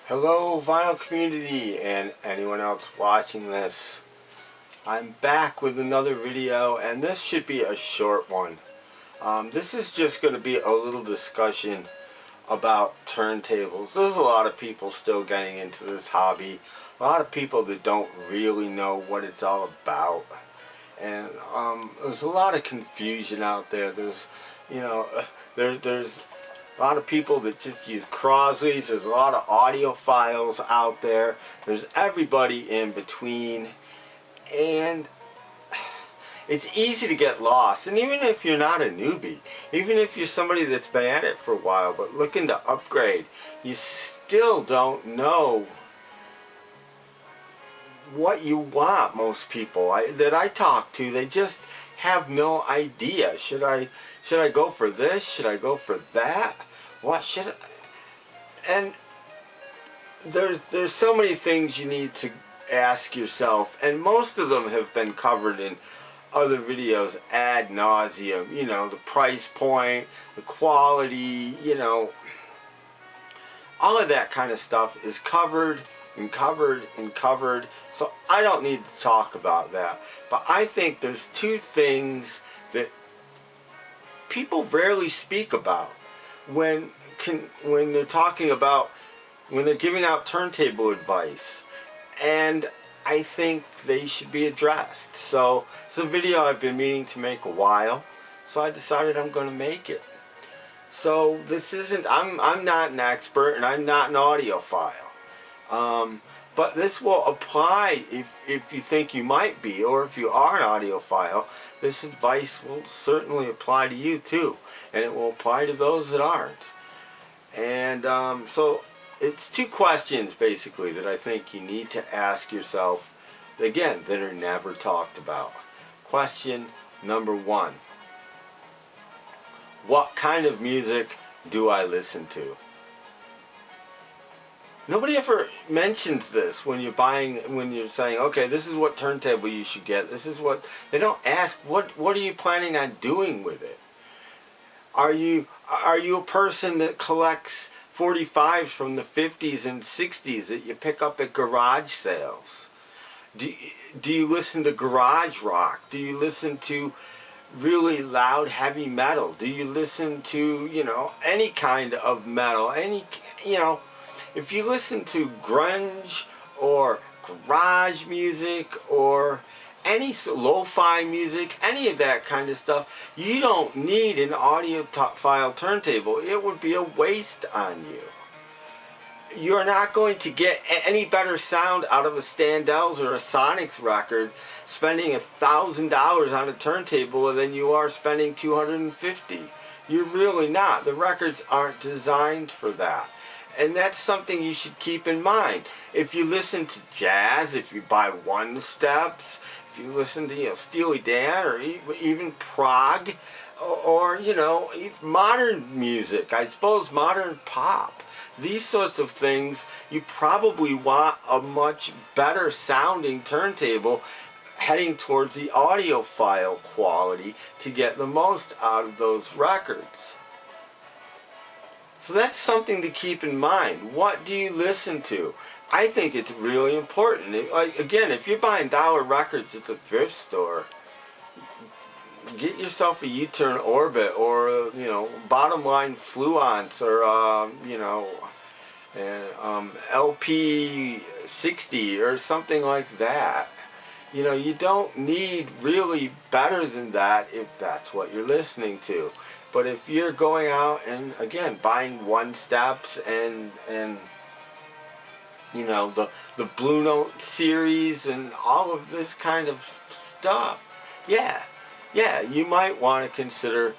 Hello vinyl community and anyone else watching this. I'm back with another video, and this should be a short one. This is just going to be a little discussion about turntables. There's a lot of people still getting into this hobby. A lot of people that don't really know what it's all about. And there's a lot of confusion out there. There's a lot of people that just use Crosleys. There's a lot of audiophiles out there. There's everybody in between. And it's easy to get lost. And even if you're not a newbie, even if you're somebody that's been at it for a while but looking to upgrade, you still don't know what you want. Most people that I talk to, they just have no idea. Should I go for this? Should I go for that? What should I? And there's so many things you need to ask yourself, and most of them have been covered in other videos ad nauseum. You know, the price point, the quality, all of that kind of stuff is covered and covered and covered, so I don't need to talk about that. But I think there's two things that people rarely speak about when they're talking about, when they're giving out turntable advice, and I think they should be addressed. So it's a video I've been meaning to make a while, so I decided I'm going to make it. So this isn't, I'm not an expert, and I'm not an audiophile. But this will apply if you think you might be, or if you are an audiophile. This advice will certainly apply to you too, and it will apply to those that aren't. And so it's two questions basically that I think you need to ask yourself, again, that are never talked about. Question number one: what kind of music do I listen to? Nobody ever mentions this when you're saying, okay, this is what turntable you should get. This is what they don't ask. What are you planning on doing with it? Are you a person that collects 45s from the 50s and 60s that you pick up at garage sales? Do you listen to garage rock? Do you listen to really loud heavy metal? Do you listen to, any kind of metal? If you listen to grunge or garage music or any lo-fi music, any of that kind of stuff, you don't need an audiophile turntable. It would be a waste on you. You're not going to get any better sound out of a Standells or a Sonics record spending $1,000 on a turntable than you are spending $250. You're really not. The records aren't designed for that. And that's something you should keep in mind. If you listen to jazz, if you buy one steps, if you listen to Steely Dan, or even prog, or modern music, I suppose modern pop, these sorts of things, you probably want a much better sounding turntable heading towards the audiophile quality to get the most out of those records. So that's something to keep in mind. What do you listen to? I think it's really important. Again, if you're buying dollar records at the thrift store, get yourself a U-turn Orbit, or bottom line Fluence, or LP 60 or something like that. You don't need really better than that if that's what you're listening to. But if you're going out and, again, buying one steps and the Blue Note series and all of this kind of stuff, yeah, you might want to consider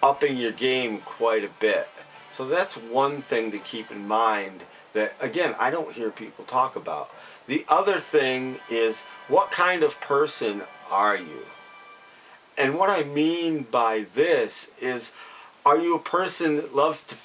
upping your game quite a bit. So that's one thing to keep in mind that, again, I don't hear people talk about. The other thing is, what kind of person are you? And what I mean by this is, are you a person that loves to